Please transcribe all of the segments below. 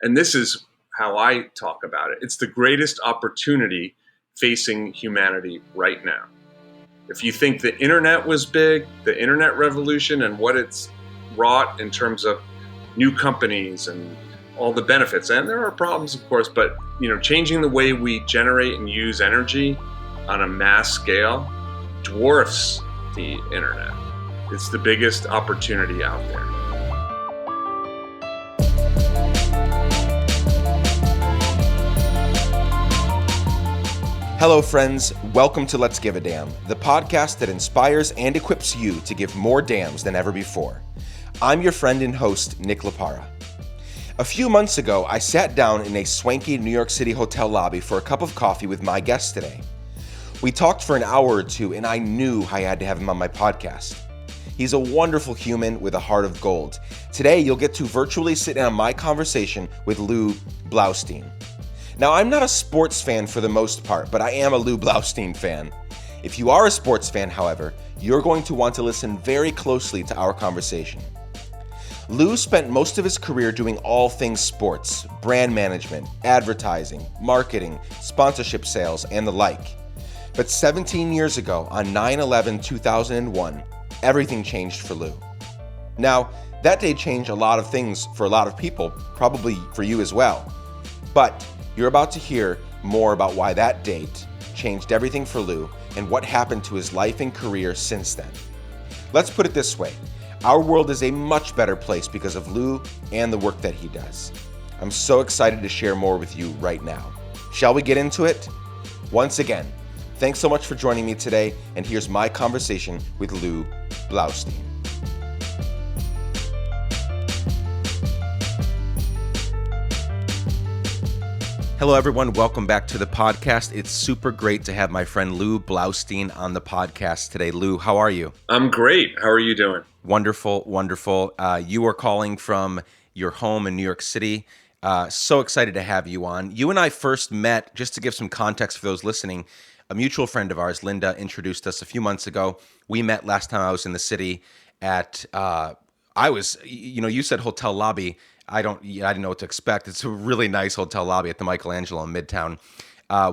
And this is how I talk about it. It's the greatest opportunity facing humanity right now. If you think the internet was big, the internet revolution and what it's wrought in terms of new companies and all the benefits, and there are problems, of course, but changing the way we generate and use energy on a mass scale dwarfs the internet. It's the biggest opportunity out there. Hello, friends. Welcome to Let's Give a Damn, the podcast that inspires and equips you to give more dams than ever before. I'm your friend and host, Nick Lapara. A few months ago, I sat down in a swanky New York City hotel lobby for a cup of coffee with my guest today. We talked for an hour or two, and I knew I had to have him on my podcast. He's a wonderful human with a heart of gold. Today, you'll get to virtually sit in on my conversation with Lew Blaustein. Now, I'm not a sports fan for the most part, but I am a Lew Blaustein fan. If you are a sports fan, however, you're going to want to listen very closely to our conversation. Lew spent most of his career doing all things sports, brand management, advertising, marketing, sponsorship sales, and the like. But 17 years ago, on 9/11/2001, everything changed for Lew. Now, that day changed a lot of things for a lot of people, probably for you as well. But you're about to hear more about why that date changed everything for Lew and what happened to his life and career since then. Let's put it this way. Our world is a much better place because of Lew and the work that he does. I'm so excited to share more with you right now. Shall we get into it? Once again, thanks so much for joining me today, and here's my conversation with Lew Blaustein. Hello, everyone. Welcome back to the podcast. It's super great to have my friend Lew Blaustein on the podcast today. Lew, how are you? I'm great. How are you doing? Wonderful, wonderful. You are calling from your home in New York City. So excited to have you on. You and I first met, just to give some context for those listening, a mutual friend of ours, Linda, introduced us a few months ago. We met last time I was in the city at, you said hotel lobby. I didn't know what to expect. It's a really nice hotel lobby at the Michelangelo in Midtown.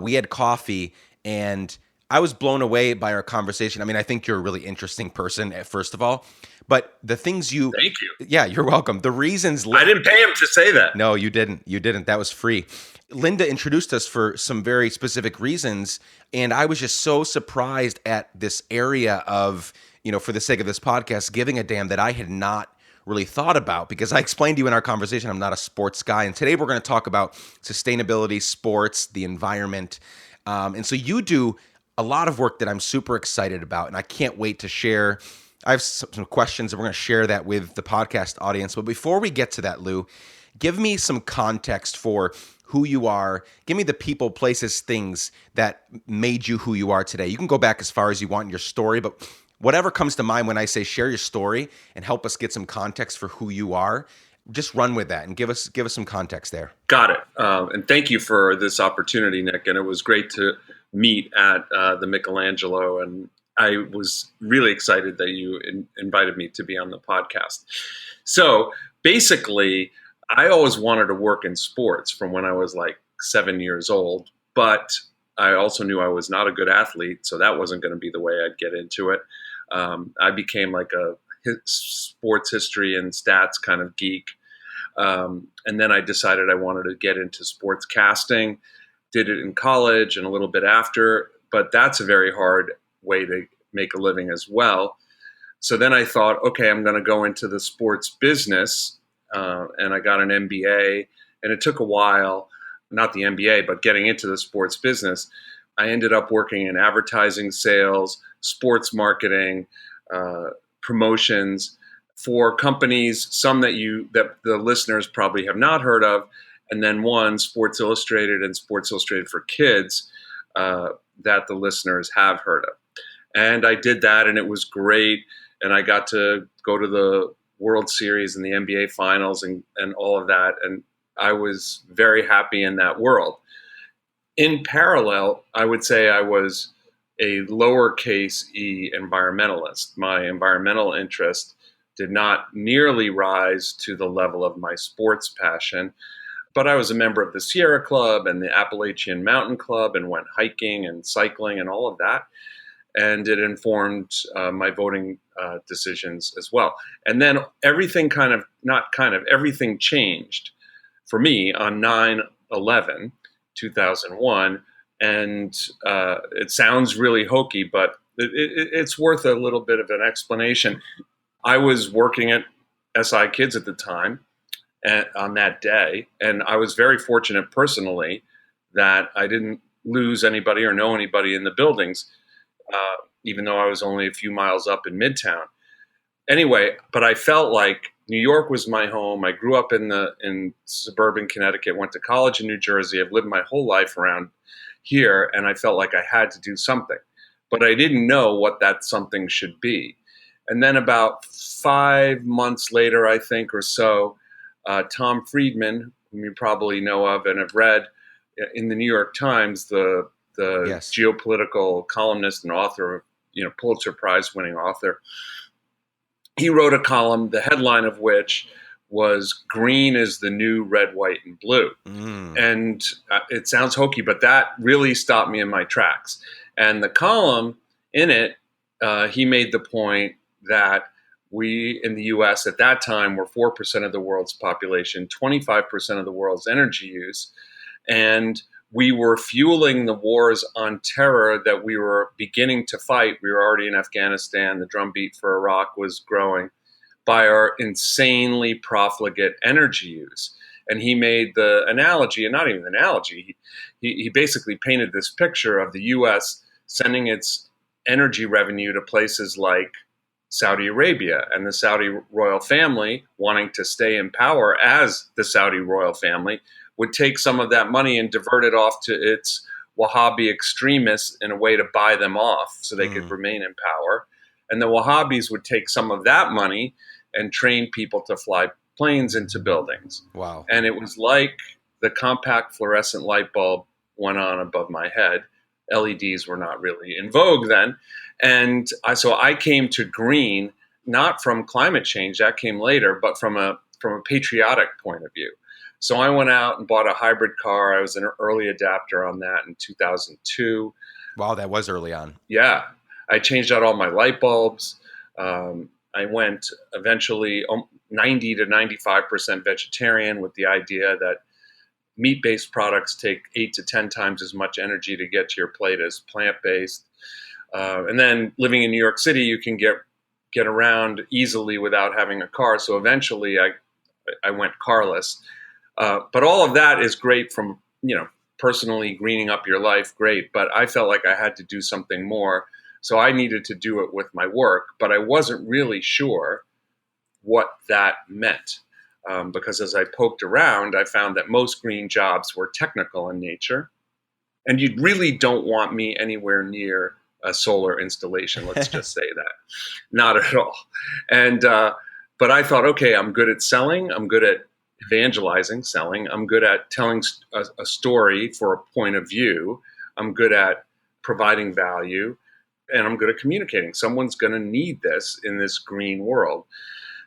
We had coffee, and I was blown away by our conversation. I mean, I think you're a really interesting person, first of all. But the things you... Thank you. Yeah, you're welcome. The reasons... I didn't pay him to say that. No, you didn't. You didn't. That was free. Linda introduced us for some very specific reasons, and I was just so surprised at this area of, for the sake of this podcast, giving a damn that I had not really thought about, because I explained to you in our conversation, I'm not a sports guy. And today we're going to talk about sustainability, sports, the environment. And so you do a lot of work that I'm super excited about, and I can't wait to share. I have some questions, and we're going to share that with the podcast audience. But before we get to that, Lew, give me some context for who you are. Give me the people, places, things that made you who you are today. You can go back as far as you want in your story, but whatever comes to mind when I say share your story and help us get some context for who you are, just run with that and give us some context there. Got it. And thank you for this opportunity, Nick. And it was great to meet at the Michelangelo. And I was really excited that you invited me to be on the podcast. So basically, I always wanted to work in sports from when I was like 7 years old, but I also knew I was not a good athlete, so that wasn't going to be the way I'd get into it. I became like a sports history and stats kind of geek. And then I decided I wanted to get into sports casting, did it in college and a little bit after, but that's a very hard way to make a living as well. So then I thought, okay, I'm going to go into the sports business, and I got an MBA, and it took a while. Not the MBA, but getting into the sports business. I ended up working in advertising, sales, sports marketing, promotions for companies, some that the listeners probably have not heard of, and then one, Sports Illustrated and Sports Illustrated for Kids, that the listeners have heard of. And I did that, and it was great. And I got to go to the World Series and the NBA Finals and all of that. And I was very happy in that world. In parallel, I would say I was a lowercase e environmentalist. My environmental interest did not nearly rise to the level of my sports passion, but I was a member of the Sierra Club and the Appalachian Mountain Club and went hiking and cycling and all of that. And it informed my voting decisions as well. And then everything everything changed for me on 9/11, 2001. And it sounds really hokey, but it's worth a little bit of an explanation. I was working at SI Kids at the time on that day, and I was very fortunate personally that I didn't lose anybody or know anybody in the buildings, even though I was only a few miles up in Midtown. Anyway, but I felt like New York was my home. I grew up in suburban Connecticut, went to college in New Jersey. I've lived my whole life around here, and I felt like I had to do something, but I didn't know what that something should be. And then about 5 months later, I think, or so, Tom Friedman, whom you probably know of and have read in the New York Times, the Yes. geopolitical columnist and author, Pulitzer Prize winning author. He wrote a column, the headline of which was "Green is the new red, white, and blue." And it sounds hokey, but that really stopped me in my tracks. And the column in it, he made the point that we in the US at that time were 4% of the world's population, 25% of the world's energy use, and we were fueling the wars on terror that we were beginning to fight. We were already in Afghanistan. The drumbeat for Iraq was growing by our insanely profligate energy use. And he made the analogy, and not even an analogy, he basically painted this picture of the US sending its energy revenue to places like Saudi Arabia, and the Saudi royal family, wanting to stay in power as the Saudi royal family, would take some of that money and divert it off to its Wahhabi extremists in a way to buy them off so they could remain in power. And the Wahhabis would take some of that money and train people to fly planes into buildings. Wow. And it was like the compact fluorescent light bulb went on above my head. LEDs were not really in vogue then. And so I came to green, not from climate change, that came later, but from a patriotic point of view. So I went out and bought a hybrid car. I was an early adapter on that in 2002. Wow, that was early on. Yeah. I changed out all my light bulbs. I went eventually 90 to 95% vegetarian, with the idea that meat-based products take 8 to 10 times as much energy to get to your plate as plant-based. And then living in New York City, you can get around easily without having a car. So eventually I went carless. But all of that is great from, personally greening up your life, great. But I felt like I had to do something more. So I needed to do it with my work, but I wasn't really sure what that meant. Because as I poked around, I found that most green jobs were technical in nature. And you really don't want me anywhere near a solar installation, let's just say that. Not at all. And but I thought, okay, I'm good at selling. I'm good at evangelizing, selling. I'm good at telling a story for a point of view. I'm good at providing value. And I'm good at communicating. Someone's going to need this in this green world.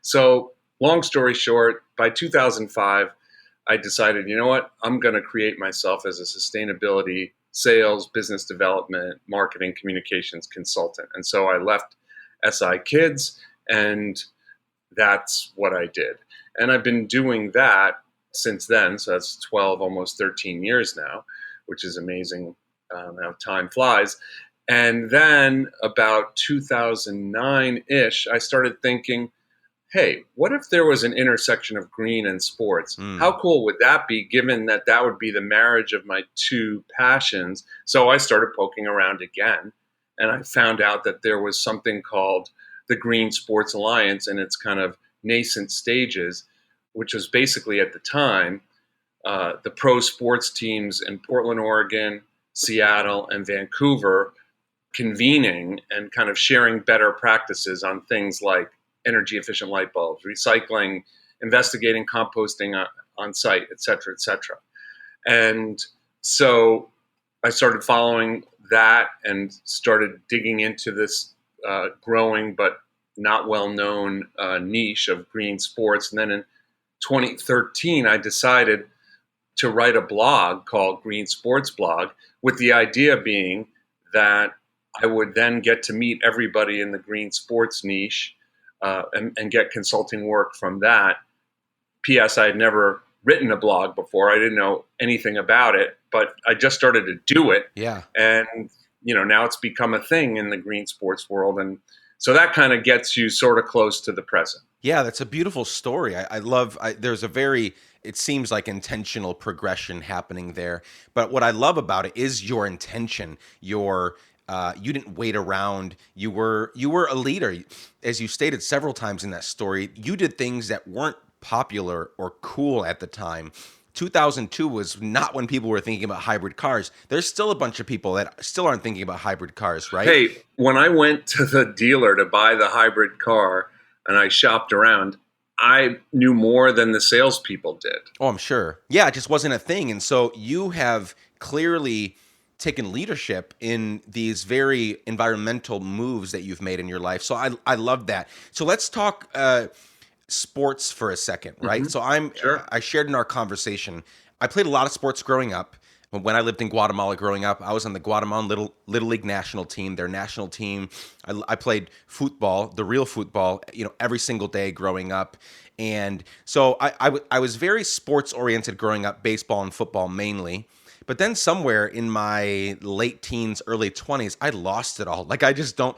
So long story short, by 2005, I decided, you know what? I'm going to create myself as a sustainability, sales, business development, marketing, communications consultant. And so I left SI Kids, and that's what I did. And I've been doing that since then. So that's 12, almost 13 years now, which is amazing how time flies. And then about 2009-ish, I started thinking, hey, what if there was an intersection of green and sports? How cool would that be, given that that would be the marriage of my two passions? So I started poking around again, and I found out that there was something called the Green Sports Alliance in its kind of nascent stages, which was basically at the time the pro sports teams in Portland, Oregon, Seattle, and Vancouver convening and kind of sharing better practices on things like energy efficient light bulbs, recycling, investigating composting on site, et cetera, et cetera. And so I started following that and started digging into this growing but not well-known niche of green sports. And then in 2013, I decided to write a blog called Green Sports Blog, with the idea being that I would then get to meet everybody in the green sports niche and get consulting work from that. P.S. I had never written a blog before. I didn't know anything about it, but I just started to do it. Yeah. And, now it's become a thing in the green sports world. And so that kind of gets you sort of close to the present. Yeah, that's a beautiful story. There's a very, it seems like intentional progression happening there. But what I love about it is your intention. You didn't wait around. You were a leader. As you stated several times in that story, you did things that weren't popular or cool at the time. 2002 was not when people were thinking about hybrid cars. There's still a bunch of people that still aren't thinking about hybrid cars, right? Hey, when I went to the dealer to buy the hybrid car and I shopped around, I knew more than the salespeople did. Oh, I'm sure. Yeah, it just wasn't a thing. And so you have clearly taken leadership in these very environmental moves that you've made in your life. So I love that. So let's talk sports for a second, right? Mm-hmm. So I shared in our conversation, I played a lot of sports growing up. When I lived in Guatemala growing up, I was on the Guatemalan Little League national team, their national team. I played football, the real football, every single day growing up. And so I was very sports oriented growing up, baseball and football mainly. But then somewhere in my late teens, early 20s, I lost it all. Like I just don't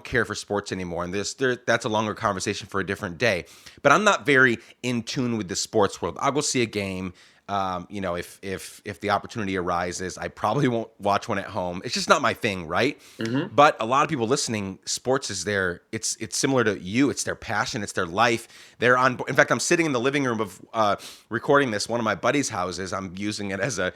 care for sports anymore. And that's a longer conversation for a different day. But I'm not very in tune with the sports world. I'll go see a game. If the opportunity arises, I probably won't watch one at home. It's just not my thing, right? Mm-hmm. But a lot of people listening, sports is it's similar to you. It's their passion. It's their life. They're on. In fact, I'm sitting in the living room of recording this, one of my buddy's houses. I'm using it as a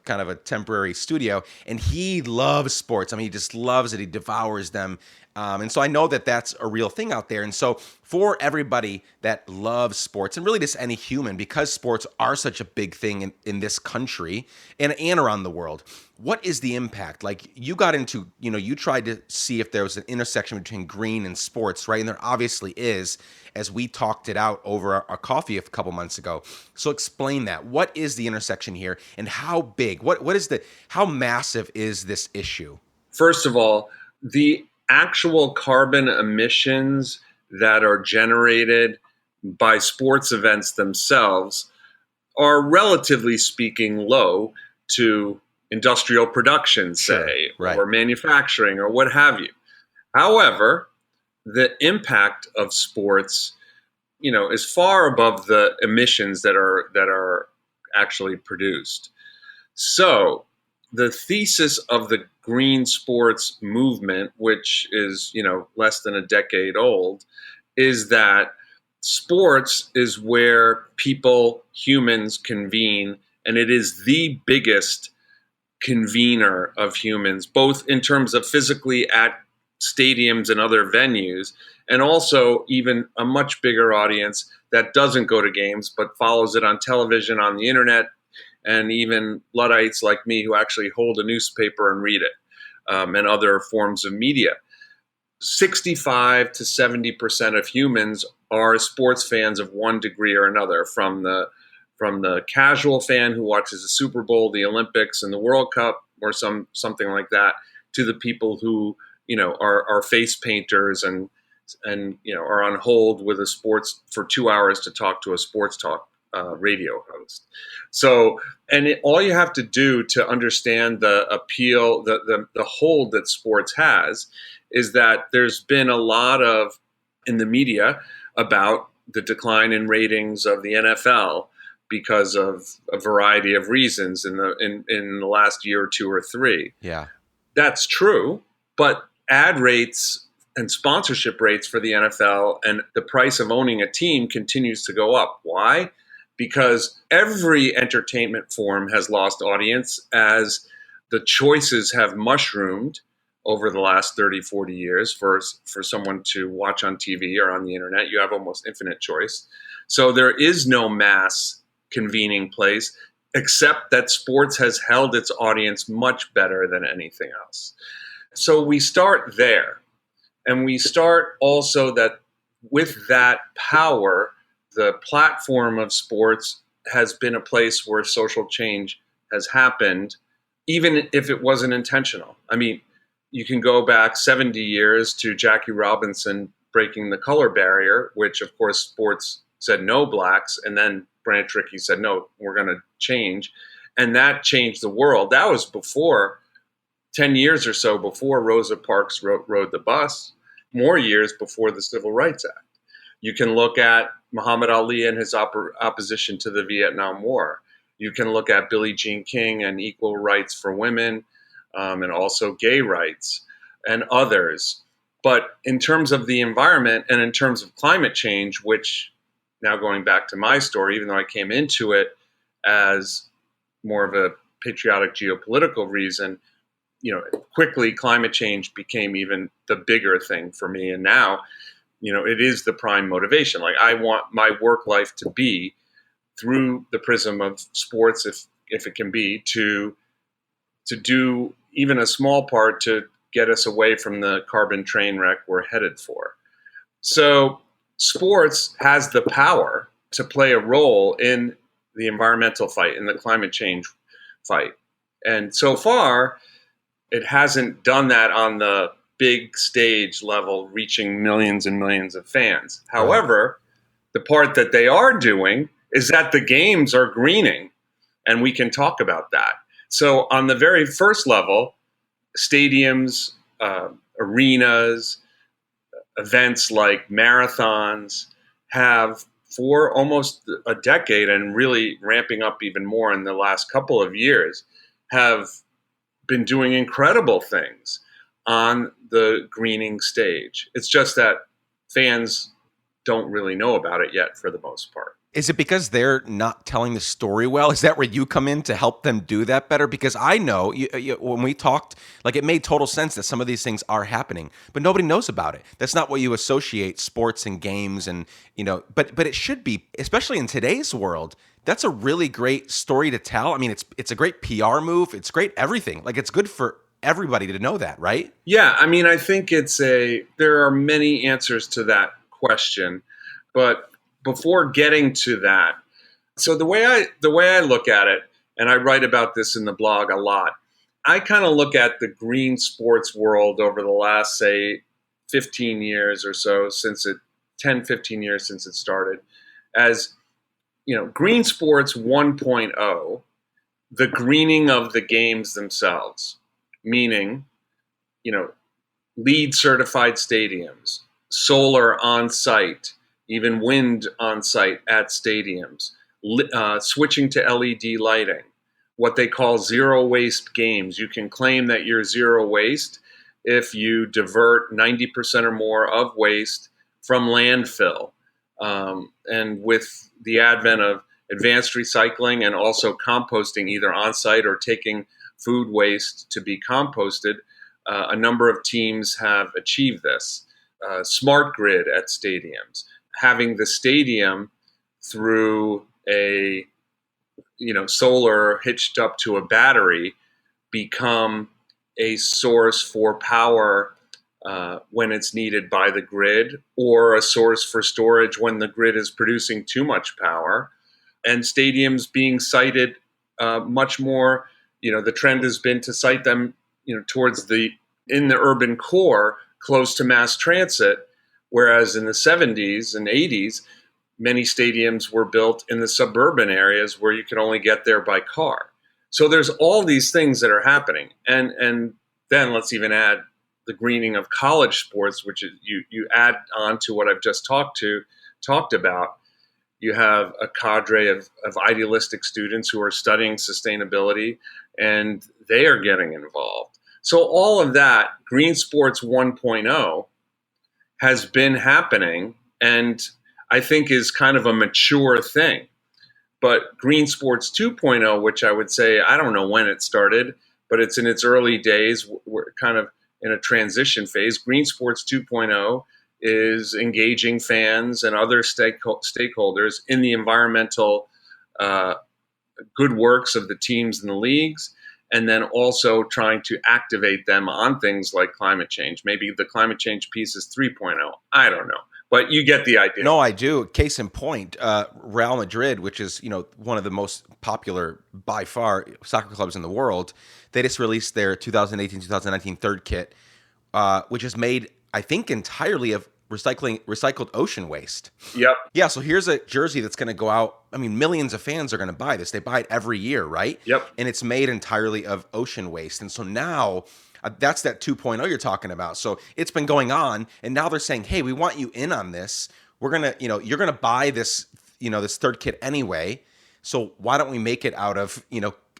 kind of a temporary studio, and he loves sports. I mean, he just loves it. He devours them. And so I know that that's a real thing out there. And so for everybody that loves sports, and really just any human, because sports are such a big thing in this country and around the world, what is the impact? Like you got into, you tried to see if there was an intersection between green and sports, right? And there obviously is, as we talked it out over our coffee a couple months ago. So explain that. What is the intersection here and how big? How massive is this issue? First of all, the actual carbon emissions that are generated by sports events themselves are, relatively speaking, low to industrial production, say, right, or manufacturing or what have you. However, the impact of sports, is far above the emissions that are actually produced. So the thesis of the green sports movement, which is, less than a decade old, is that sports is where humans convene, and it is the biggest convener of humans, both in terms of physically at stadiums and other venues, and also even a much bigger audience that doesn't go to games but follows it on television, on the internet, and even Luddites like me who actually hold a newspaper and read it, and other forms of media. 65 to 70% of humans are sports fans of one degree or another, from the casual fan who watches the Super Bowl, the Olympics, and the World Cup, or something like that, to the people who are face painters and are on hold with a sports for 2 hours to talk to a sports talk radio host. So, all you have to do to understand the appeal, the hold that sports has, is that there's been a lot in the media about the decline in ratings of the NFL because of a variety of reasons in the last year or two or three. Yeah, that's true, but ad rates and sponsorship rates for the NFL and the price of owning a team continues to go up. Why? Because every entertainment form has lost audience as the choices have mushroomed over the last 30, 40 years for someone to watch on TV or on the internet. You have almost infinite choice. So there is no mass convening place, except that sports has held its audience much better than anything else. So we start there. And we start also that with that power, the platform of sports has been a place where social change has happened, even if it wasn't intentional. I mean, you can go back 70 years to Jackie Robinson breaking the color barrier, which of course sports said no blacks, and then Branch Rickey said, no, we're going to change. And that changed the world. That was before 10 years or so before Rosa Parks rode the bus, more years before the Civil Rights Act. You can look at Muhammad Ali and his opposition to the Vietnam War. You can look at Billie Jean King and equal rights for women, and also gay rights and others. But in terms of the environment and in terms of climate change, which now going back to my story, even though I came into it as more of a patriotic geopolitical reason, quickly climate change became even the bigger thing for me. And now, it is the prime motivation. Like, I want my work life to be through the prism of sports, if it can be, to do even a small part to get us away from the carbon train wreck we're headed for. So sports has the power to play a role in the environmental fight, in the climate change fight. And so far, it hasn't done that on the big stage level, reaching millions and millions of fans. However, the part that they are doing is that the games are greening, and we can talk about that. So on the very first level, stadiums, arenas, events like marathons have, for almost a decade, and really ramping up even more in the last couple of years, have been doing incredible things on the greening stage. It's just that fans don't really know about it yet for the most part. Is it because they're not telling the story well? Is that where you come in to help them do that better? Because I know when we talked, like, it made total sense that some of these things are happening, but nobody knows about it. That's not what you associate sports and games and, but it should be, especially in today's world. That's a really great story to tell. I mean, it's a great PR move. It's great everything. Like, it's good for everybody to know that, right? Yeah, I mean, I think there are many answers to that question, but before getting to that, so the way I look at it, and I write about this in the blog a lot, I kind of look at the green sports world over the last, say, 15 years or so, 10, 15 years since it started, as, green sports 1.0, the greening of the games themselves, meaning, LEED certified stadiums, solar on site, even wind on site at stadiums, switching to LED lighting, what they call zero waste games. You can claim that you're zero waste if you divert 90% or more of waste from landfill. And with the advent of advanced recycling and also composting, either on site or taking food waste to be composted, a number of teams have achieved this. Smart grid at stadiums, having the stadium through a solar hitched up to a battery become a source for power when it's needed by the grid, or a source for storage when the grid is producing too much power. And stadiums being sited much more, the trend has been to site them towards in the urban core, close to mass transit, whereas in the 70s and 80s, many stadiums were built in the suburban areas where you could only get there by car. So there's all these things that are happening. And then let's even add the greening of college sports, which is you add on to what I've just talked about. You have a cadre of idealistic students who are studying sustainability, and they are getting involved. So all of that, Green Sports 1.0, has been happening, and I think is kind of a mature thing. But Green Sports 2.0, which I would say, I don't know when it started, but it's in its early days. We're kind of in a transition phase. Green Sports 2.0 is engaging fans and other stakeholders in the environmental good works of the teams and the leagues, and then also trying to activate them on things like climate change. Maybe the climate change piece is 3.0. I don't know. But you get the idea. No, I do. Case in point, Real Madrid, which is one of the most popular by far soccer clubs in the world, they just released their 2018-2019 third kit, which is made, I think, entirely of recycled ocean waste. Yep. Yeah, so here's a jersey that's going to go out. I mean, millions of fans are going to buy this. They buy it every year, right? Yep. And it's made entirely of ocean waste. And so now that's that 2.0 you're talking about. So it's been going on, and now they're saying, hey, we want you in on this. We're going to, you're going to buy this, this third kit anyway. So why don't we make it out of,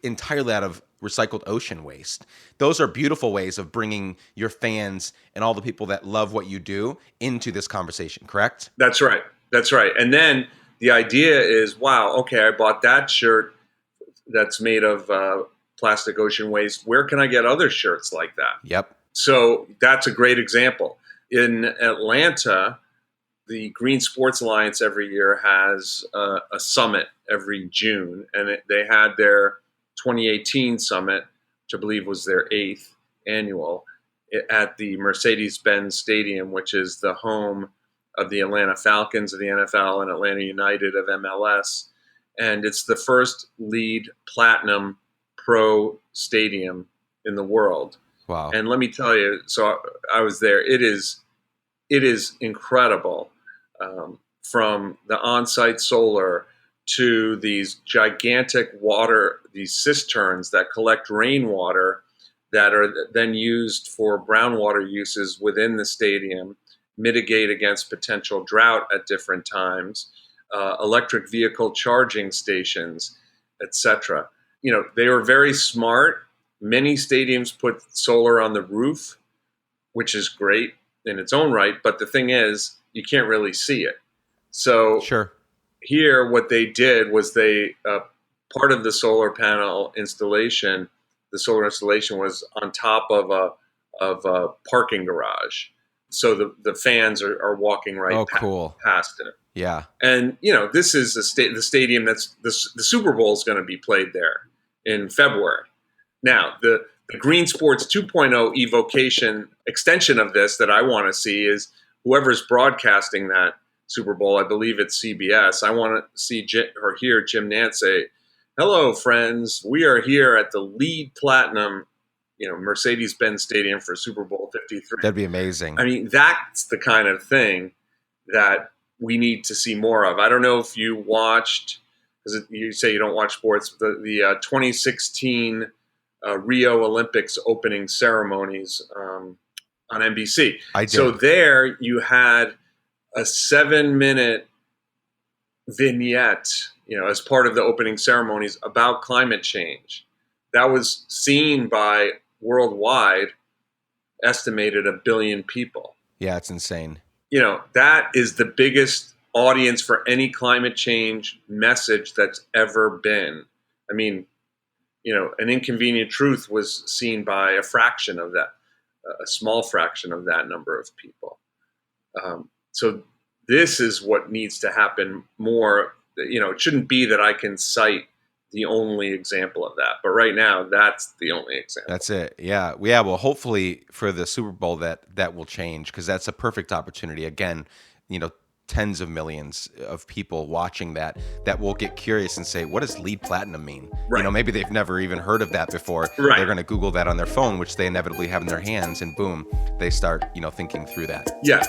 entirely out of recycled ocean waste? Those are beautiful ways of bringing your fans and all the people that love what you do into this conversation, correct? That's right. That's right. And then the idea is, wow, okay, I bought that shirt that's made of plastic ocean waste. Where can I get other shirts like that? Yep. So that's a great example. In Atlanta, the Green Sports Alliance every year has a summit every June, and they had their 2018 summit, which I believe was their 8th annual, at the Mercedes-Benz Stadium, which is the home of the Atlanta Falcons of the NFL and Atlanta United of MLS. And it's the first LEED Platinum Pro stadium in the world. Wow. And let me tell you, so I was there. It is incredible, from the on-site solar to these gigantic these cisterns that collect rainwater that are then used for groundwater uses within the stadium, mitigate against potential drought at different times, electric vehicle charging stations, etc. They were very smart. Many stadiums put solar on the roof, which is great in its own right, but the thing is, you can't really see it. So sure. Here, what they did was they part of the solar panel installation. The solar installation was on top of a parking garage, so the fans are walking right past it. Yeah, and this is the stadium that's the Super Bowl is going to be played there in February. Now the Green Sports 2.0 evocation extension of this that I want to see is whoever's broadcasting that Super Bowl, I believe it's CBS. I want to see or hear Jim Nantz say, "Hello, friends. We are here at the LEED Platinum, Mercedes-Benz Stadium for Super Bowl 53." That'd be amazing. I mean, that's the kind of thing that we need to see more of. I don't know if you watched, because you say you don't watch sports, the 2016 Rio Olympics opening ceremonies on NBC. I did. So there you had a 7-minute vignette, as part of the opening ceremonies about climate change. That was seen by worldwide, estimated 1 billion people. Yeah, it's insane. That is the biggest audience for any climate change message that's ever been. I mean, An Inconvenient Truth was seen by a fraction of that, a small fraction of that number of people. So this is what needs to happen more. It shouldn't be that I can cite the only example of that, but right now that's the only example. That's it. Yeah. Well, hopefully for the Super Bowl that will change, because that's a perfect opportunity. Again, tens of millions of people watching that will get curious and say, what does LEED Platinum mean? Right. Maybe they've never even heard of that before. Right. They're going to Google that on their phone, which they inevitably have in their hands, and boom, they start, thinking through that. Yeah.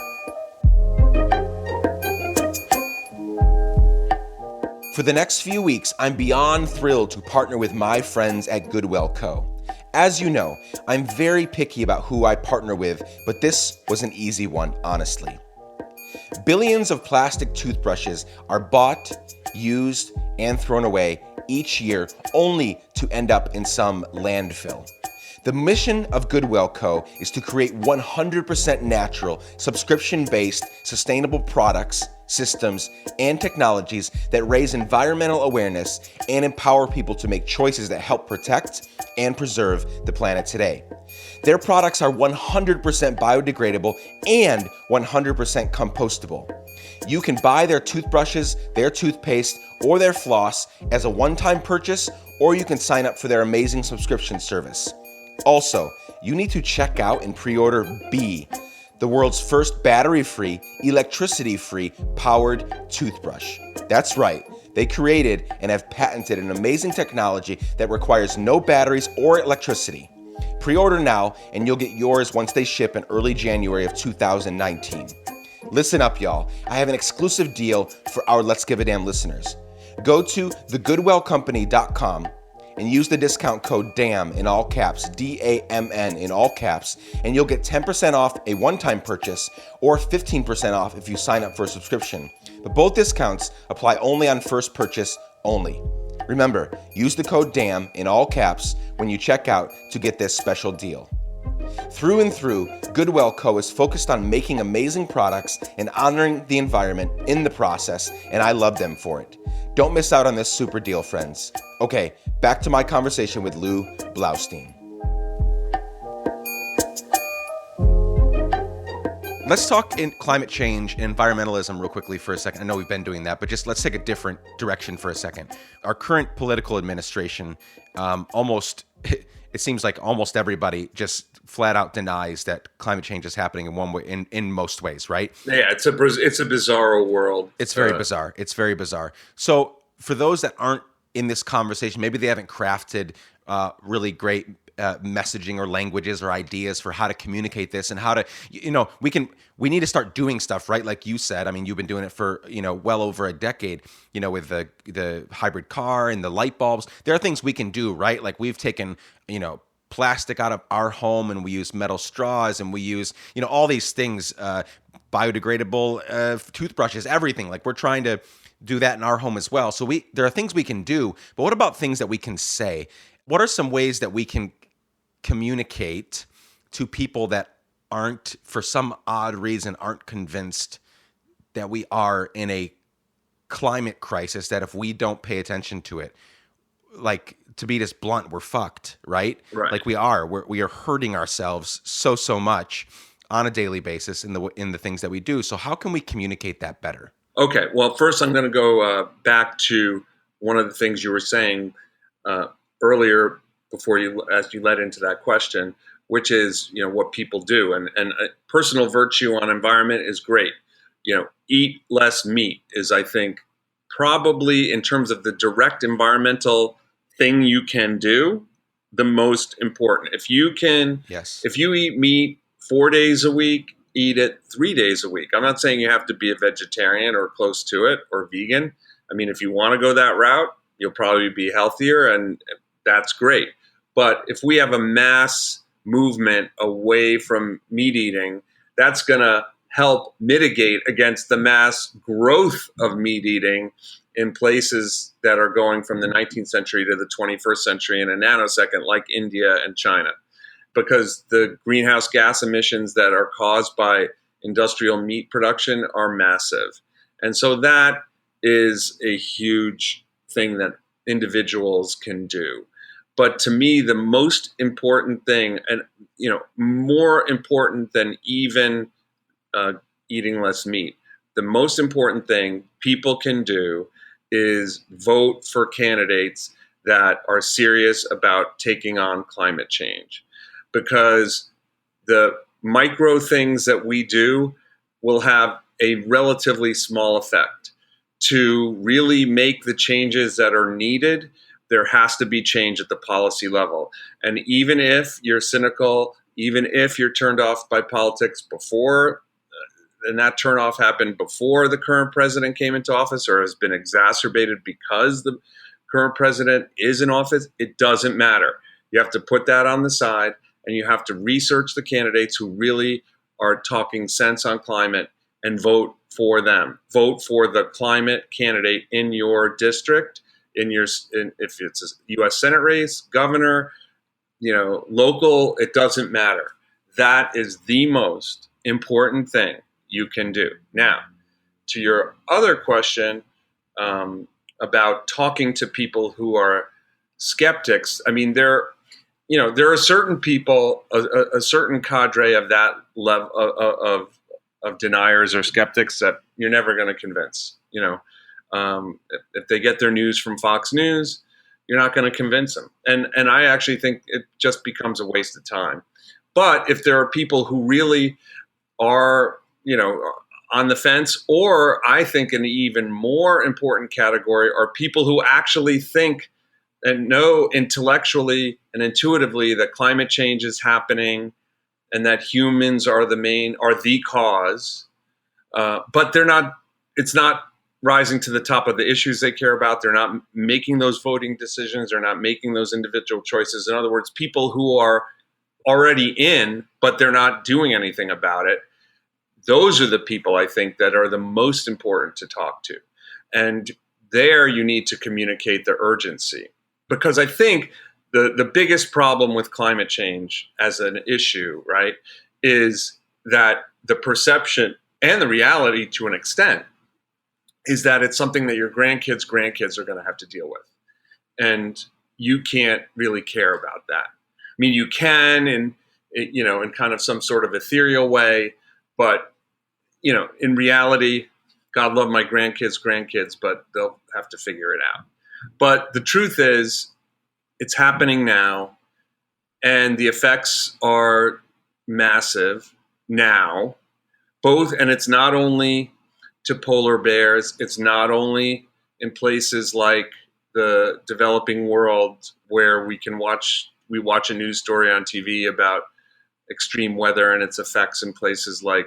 For the next few weeks, I'm beyond thrilled to partner with my friends at Goodwill Co. As you know, I'm very picky about who I partner with, but this was an easy one, honestly. Billions of plastic toothbrushes are bought, used, and thrown away each year, only to end up in some landfill. The mission of Goodwill Co. is to create 100% natural, subscription-based, sustainable products, systems, and technologies that raise environmental awareness and empower people to make choices that help protect and preserve the planet today. Their products are 100% biodegradable and 100% compostable. You can buy their toothbrushes, their toothpaste, or their floss as a one-time purchase, or you can sign up for their amazing subscription service. Also, you need to check out and pre-order B, the world's first battery-free, electricity-free powered toothbrush. That's right. They created and have patented an amazing technology that requires no batteries or electricity. Pre-order now and you'll get yours once they ship in early January of 2019. Listen up, y'all. I have an exclusive deal for our Let's Give a Damn listeners. Go to thegoodwellcompany.com and use the discount code DAMN in all caps, DAMN in all caps, and you'll get 10% off a one-time purchase or 15% off if you sign up for a subscription. But both discounts apply only on first purchase only. Remember, use the code DAMN in all caps when you check out to get this special deal. Through and through, Goodwell Co. is focused on making amazing products and honoring the environment in the process, and I love them for it. Don't miss out on this super deal, friends. Okay, back to my conversation with Lew Blaustein. Let's talk in climate change and environmentalism real quickly for a second. I know we've been doing that, but just let's take a different direction for a second. Our current political administration, it seems like almost everybody just flat out denies that climate change is happening in one way, in most ways, right? Yeah, it's a bizarro world. It's very bizarre. It's very bizarre. So for those that aren't in this conversation, maybe they haven't crafted really great messaging or languages or ideas for how to communicate this and how to, we need to start doing stuff, right? Like you said, I mean, you've been doing it for, well over a decade, with the hybrid car and the light bulbs. There are things we can do, right? Like we've taken, plastic out of our home and we use metal straws and we use, all these things, biodegradable toothbrushes, everything. Like we're trying to do that in our home as well. So there are things we can do, but what about things that we can say? What are some ways that we can communicate to people that aren't, for some odd reason, aren't convinced that we are in a climate crisis, that if we don't pay attention to it, like, to be just blunt, we're fucked, right? Right. Like we are hurting ourselves so much on a daily basis in the things that we do. So how can we communicate that better? Okay. Well, first I'm going to go back to one of the things you were saying earlier before as you led into that question, which is, what people do. And personal virtue on environment is great. Eat less meat is, I think, probably in terms of the direct environmental thing you can do, the most important. If you eat meat 4 days a week, eat it 3 days a week. I'm not saying you have to be a vegetarian or close to it or vegan. I mean, if you want to go that route, you'll probably be healthier, and that's great. But if we have a mass movement away from meat eating, that's going to help mitigate against the mass growth of meat eating in places that are going from the 19th century to the 21st century in a nanosecond, like India and China. Because the greenhouse gas emissions that are caused by industrial meat production are massive. And so that is a huge thing that individuals can do. But to me, the most important thing, and more important than even eating less meat, the most important thing people can do is vote for candidates that are serious about taking on climate change. Because the micro things that we do will have a relatively small effect. To really make the changes that are needed, there has to be change at the policy level. And even if you're cynical, even if you're turned off by politics before, and that turnoff happened before the current president came into office or has been exacerbated because the current president is in office, it doesn't matter. You have to put that on the side, and you have to research the candidates who really are talking sense on climate and vote for them. Vote for the climate candidate in your district, if it's a U.S. Senate race, governor, local, it doesn't matter. That is the most important thing you can do. Now, to your other question about talking to people who are skeptics, I mean, there are certain people, a certain cadre of that level of deniers or skeptics that you're never going to convince. If they get their news from Fox News, you're not going to convince them. And I actually think it just becomes a waste of time. But if there are people who really are, on the fence. Or I think an even more important category are people who actually think and know intellectually and intuitively that climate change is happening and that humans are the cause, but they're not. It's not rising to the top of the issues they care about. They're not making those voting decisions. They're not making those individual choices. In other words, people who are already in, but they're not doing anything about it. Those are the people I think that are the most important to talk to. And there you need to communicate the urgency. Because I think the biggest problem with climate change as an issue, right, is that the perception and the reality to an extent is that it's something that your grandkids are going to have to deal with. And you can't really care about that. I mean, you can in kind of some sort of ethereal way, but, in reality, God love my grandkids, but they'll have to figure it out. But the truth is, it's happening now, and the effects are massive now, and it's not only to polar bears, it's not only in places like the developing world where we watch a news story on TV about extreme weather and its effects in places like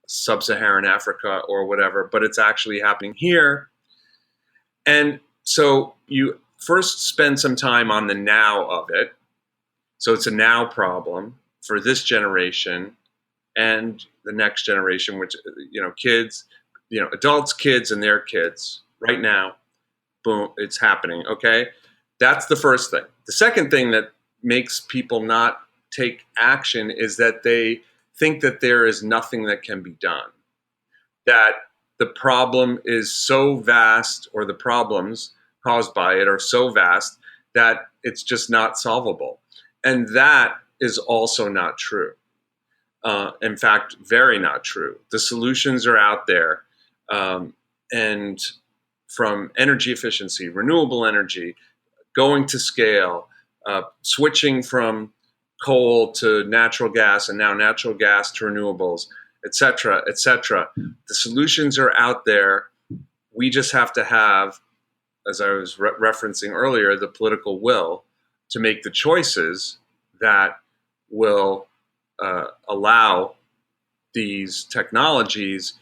sub-Saharan Africa or whatever, but it's actually happening here. And so you first spend some time on the now of it. So it's a now problem for this generation and the next generation, which, kids, adults, kids, and their kids right now. Boom, it's happening. Okay. That's the first thing. The second thing that makes people not take action is that they think that there is nothing that can be done, that the problem is so vast, or the problems caused by it are so vast that it's just not solvable. And that is also not true. In fact, very not true. The solutions are out there. And from energy efficiency, renewable energy, going to scale, switching from coal to natural gas, and now natural gas to renewables, et cetera, et cetera. The solutions are out there. We just have to have, as I was referencing earlier, the political will to make the choices that will allow these technologies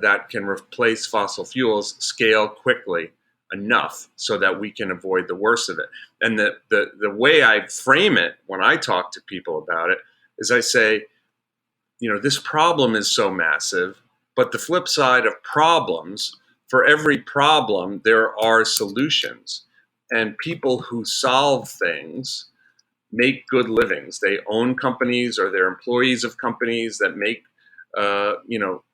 that can replace fossil fuels scale quickly enough so that we can avoid the worst of it. And the way I frame it when I talk to people about it is I say, this problem is so massive, but the flip side of problems, for every problem, there are solutions. And people who solve things make good livings. They own companies, or they're employees of companies that make,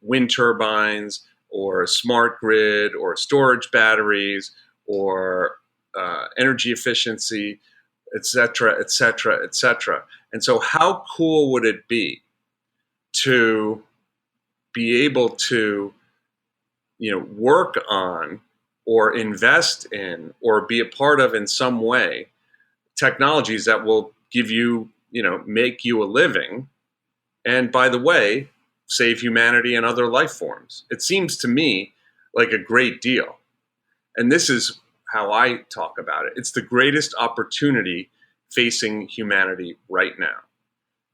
wind turbines, or a smart grid, or storage batteries, or energy efficiency, et cetera, et cetera, et cetera. And so how cool would it be to be able to, work on or invest in or be a part of in some way technologies that will give you, make you a living, and by the way, save humanity and other life forms? It seems to me like a great deal. And this is how I talk about it. It's the greatest opportunity facing humanity right now.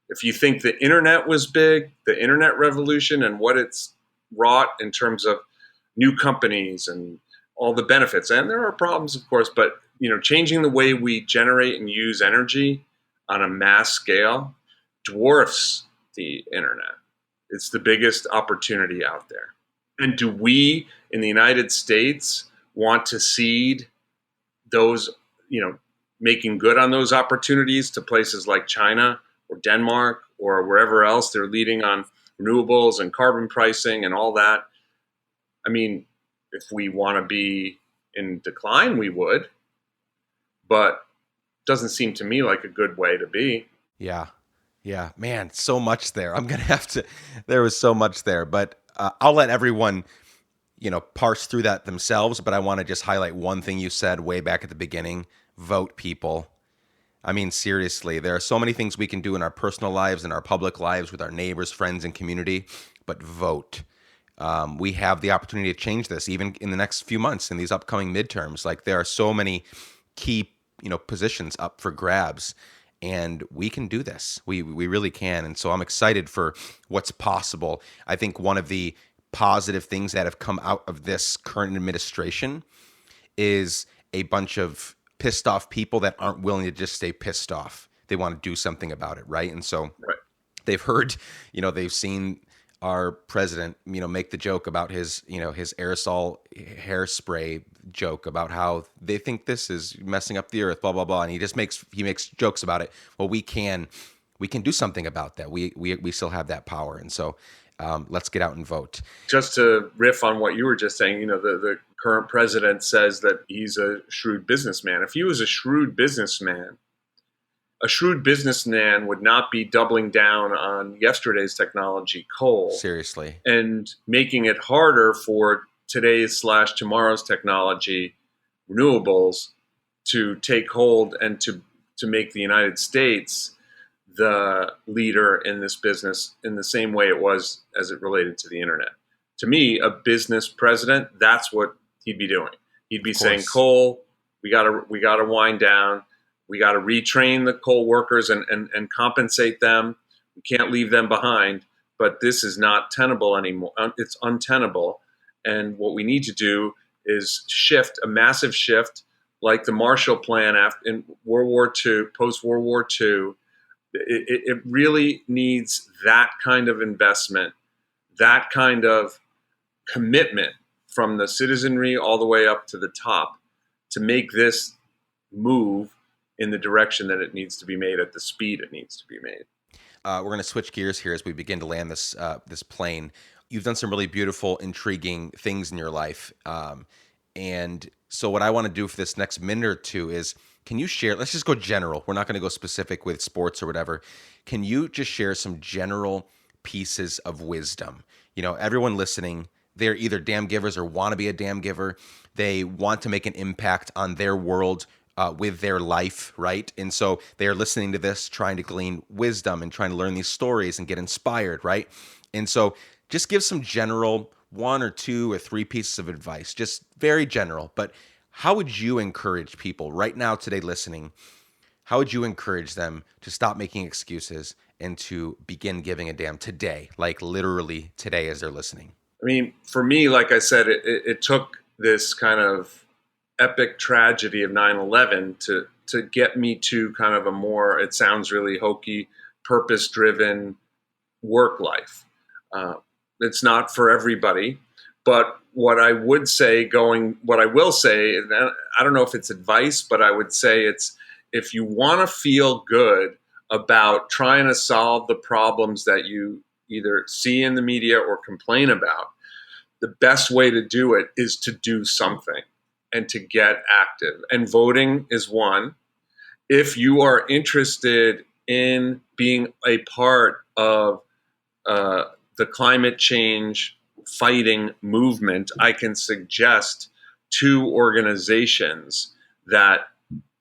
If you think the internet was big, the internet revolution and what it's wrought in terms of new companies and all the benefits, and there are problems, of course, but changing the way we generate and use energy on a mass scale dwarfs the internet. It's the biggest opportunity out there. And do we in the United States want to cede those, making good on those opportunities to places like China or Denmark or wherever else they're leading on renewables and carbon pricing and all that? I mean, if we want to be in decline, we would, but it doesn't seem to me like a good way to be. Yeah. Yeah, man, so much there. I'm going to have to, there was so much there, but I'll let everyone, parse through that themselves. But I want to just highlight one thing you said way back at the beginning: vote, people. I mean, seriously, there are so many things we can do in our personal lives and our public lives with our neighbors, friends, and community, but vote. We have the opportunity to change this even in the next few months in these upcoming midterms. Like there are so many key, positions up for grabs, and we can do this. We really can. And so I'm excited for what's possible. I think one of the positive things that have come out of this current administration is a bunch of pissed off people that aren't willing to just stay pissed off. They want to do something about it, right? And so Right. they've heard, they've seen our president, make the joke about his, his aerosol hairspray joke about how they think this is messing up the earth, blah blah blah, and he makes jokes about it. Well, we can do something about that. We still have that power, and so let's get out and vote. Just to riff on what you were just saying, the current president says that he's a shrewd businessman. If he was a shrewd businessman would not be doubling down on yesterday's technology, coal. Seriously. And making it harder for today's/tomorrow's technology, renewables, to take hold and to make the United States the leader in this business in the same way it was as it related to the internet. To me, a business president, that's what he'd be doing. He'd be saying, coal, we gotta wind down. We got to retrain the coal workers and compensate them. We can't leave them behind. But this is not tenable anymore. It's untenable. And what we need to do is a massive shift, like the Marshall Plan in World War II, post-World War II. It really needs that kind of investment, that kind of commitment from the citizenry all the way up to the top to make this move in the direction that it needs to be made at the speed it needs to be made. We're going to switch gears here as we begin to land this plane. You've done some really beautiful, intriguing things in your life. And so what I want to do for this next minute or two is, can you share, let's just go general. We're not going to go specific with sports or whatever. Can you just share some general pieces of wisdom? Everyone listening, they're either damn givers or want to be a damn giver. They want to make an impact on their world with their life, right? And so they are listening to this, trying to glean wisdom and trying to learn these stories and get inspired, right? And so just give some general 1 or 2 or 3 pieces of advice, just very general. But how would you encourage people right now today listening? How would you encourage them to stop making excuses and to begin giving a damn today, like literally today as they're listening? I mean, for me, like I said, it took this kind of epic tragedy of 9/11 to get me to kind of a more, it sounds really hokey, purpose-driven work life. It's not for everybody, but what I will say, and I don't know if it's advice, but I would say it's, if you want to feel good about trying to solve the problems that you either see in the media or complain about, the best way to do it is to do something and to get active. And voting is one. If you are interested in being a part of the climate change fighting movement, I can suggest 2 organizations that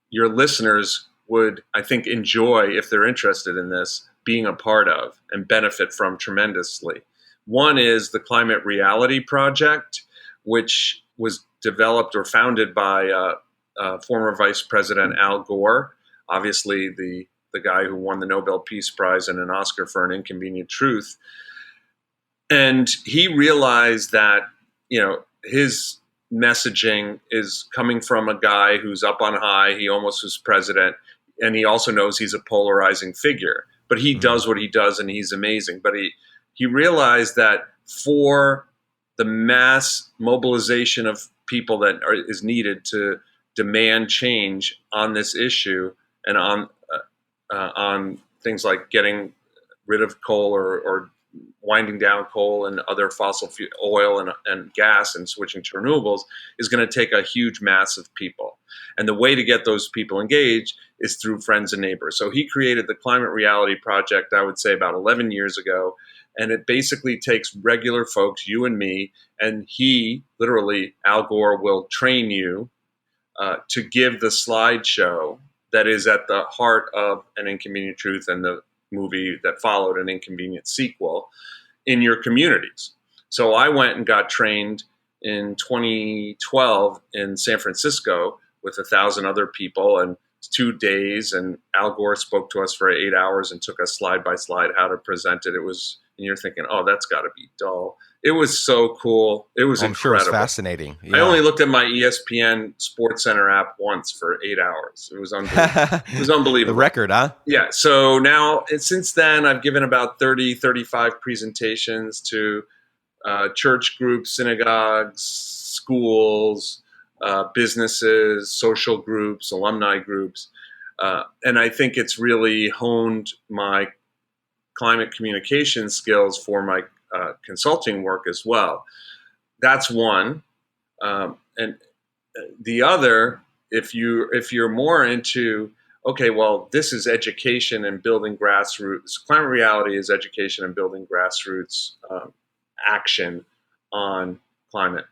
your listeners would, I think, enjoy, if they're interested in this, being a part of and benefit from tremendously. One is the Climate Reality Project, which was developed or founded by former Vice President Al Gore, obviously the guy who won the Nobel Peace Prize and an Oscar for An Inconvenient Truth. And he realized that, his messaging is coming from a guy who's up on high. He almost was president. And he also knows he's a polarizing figure. But he does what he does, and he's amazing. But he realized that for the mass mobilization of people that is needed to demand change on this issue and on things like getting rid of coal or winding down coal and other fossil fuel, oil and gas, and switching to renewables, is going to take a huge mass of people. And the way to get those people engaged is through friends and neighbors. So he created the Climate Reality Project, I would say about 11 years ago. And it basically takes regular folks, you and me, and he, literally, Al Gore, will train you to give the slideshow that is at the heart of An Inconvenient Truth and the movie that followed, An Inconvenient Sequel, in your communities. So I went and got trained in 2012 in San Francisco with 1,000 other people, and 2 days, and Al Gore spoke to us for 8 hours and took us slide by slide how to present it. It was, and you're thinking, oh, that's got to be dull. It was so cool. It was incredible. Sure, it's fascinating. Yeah. I only looked at my ESPN Sports Center app once for 8 hours. It was unbelievable. It was unbelievable. The record, huh? Yeah. So now, since then, I've given about 30, 35 presentations to church groups, synagogues, schools, businesses, social groups, alumni groups. And I think it's really honed my climate communication skills for my consulting work as well. That's one. And the other, if you're more into, okay, well, this is education and building grassroots. Climate reality is education and building grassroots action on climate.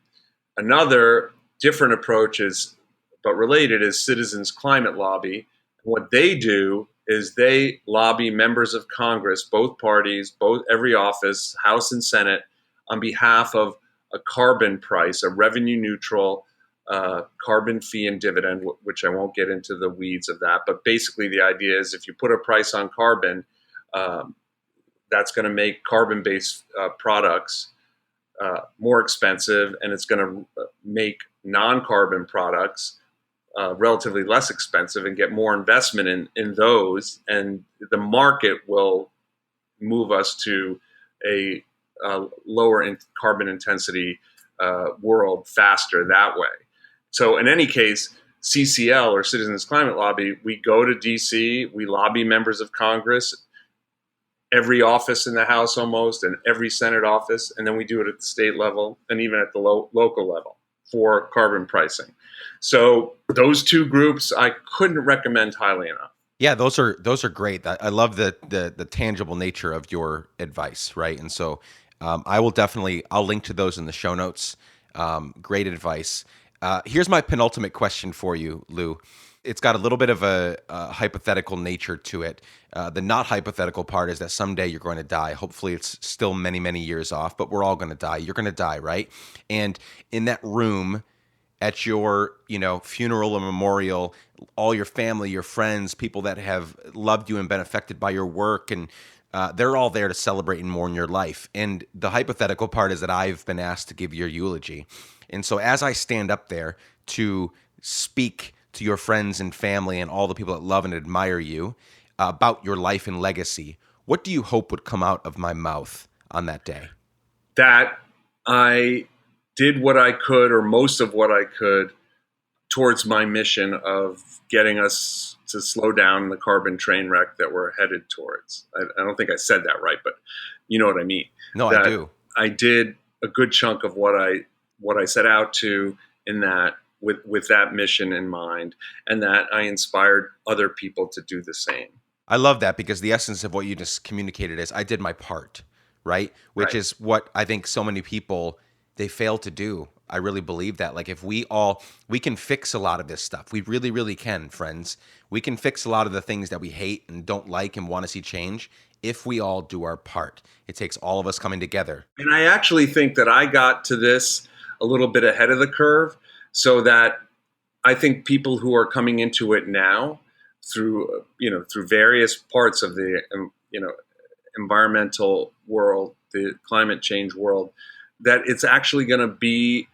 Another different approach is, but related, is Citizens Climate Lobby. What they do is they lobby members of Congress, both parties, every office, House and Senate, on behalf of a carbon price, a revenue neutral carbon fee and dividend, which I won't get into the weeds of that. But basically the idea is if you put a price on carbon, that's going to make carbon-based products more expensive, and it's going to make non-carbon products relatively less expensive and get more investment in those, and the market will move us to a lower carbon intensity world faster that way. So in any case, CCL, or Citizens Climate Lobby, we go to DC, we lobby members of Congress, every office in the House almost, and every Senate office, and then we do it at the state level and even at the local level for carbon pricing. So those two groups I couldn't recommend highly enough. Yeah, those are great. I love the tangible nature of your advice, right? And so I'll link to those in the show notes. Great advice. Here's my penultimate question for you, Lew. It's got a little bit of a hypothetical nature to it. The not hypothetical part is that someday you're going to die. Hopefully it's still many, many years off, but we're all going to die. You're going to die, right? And in that room at your, funeral or memorial, all your family, your friends, people that have loved you and been affected by your work, and they're all there to celebrate and mourn your life. And the hypothetical part is that I've been asked to give your eulogy. And so as I stand up there to speak to your friends and family and all the people that love and admire you about your life and legacy, what do you hope would come out of my mouth on that day? That I did what I could, or most of what I could, towards my mission of getting us to slow down the carbon train wreck that we're headed towards. I don't think I said that right, but you know what I mean. No, I do. I did a good chunk of what I set out to in that, with that mission in mind, and that I inspired other people to do the same. I love that, because the essence of what you just communicated is I did my part, right? Which is what I think so many people, they fail to do. I really believe that. Like, if we can fix a lot of this stuff. We really, really can, friends. We can fix a lot of the things that we hate and don't like and want to see change if we all do our part. It takes all of us coming together. And I actually think that I got to this a little bit ahead of the curve, so that I think people who are coming into it now through various parts of the environmental world, the climate change world, that it's actually going to be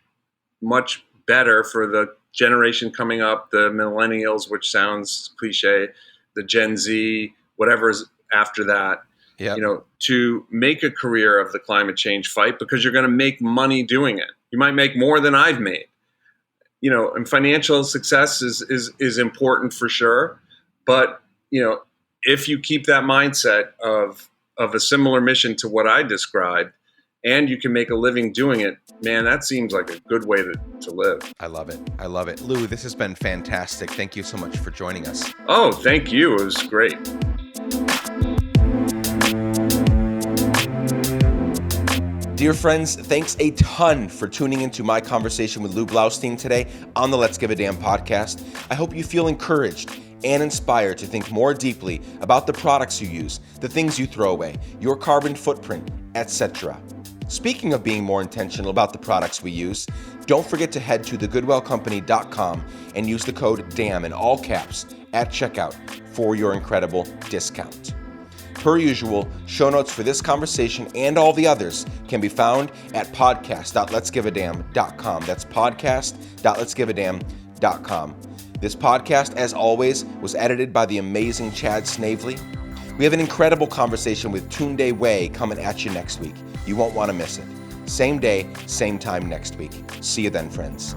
much better for the generation coming up, the millennials, which sounds cliche, the Gen Z, whatever's after that, to make a career of the climate change fight, because you're going to make money doing it. You might make more than I've made. And financial success is important for sure. But, if you keep that mindset of a similar mission to what I described, and you can make a living doing it, man, that seems like a good way to live. I love it. Lew, this has been fantastic. Thank you so much for joining us. Oh, thank you. It was great. Dear friends, thanks a ton for tuning into my conversation with Lew Blaustein today on the Let's Give a Damn podcast. I hope you feel encouraged, and inspired to think more deeply about the products you use, the things you throw away, your carbon footprint, etc. Speaking of being more intentional about the products we use, don't forget to head to thegoodwellcompany.com and use the code DAM in all caps at checkout for your incredible discount. Per usual, show notes for this conversation and all the others can be found at podcast.letsgiveadamn.com. That's podcast.letsgiveadamn.com. This podcast, as always, was edited by the amazing Chad Snavely. We have an incredible conversation with Tunde Wei coming at you next week. You won't want to miss it. Same day, same time next week. See you then, friends.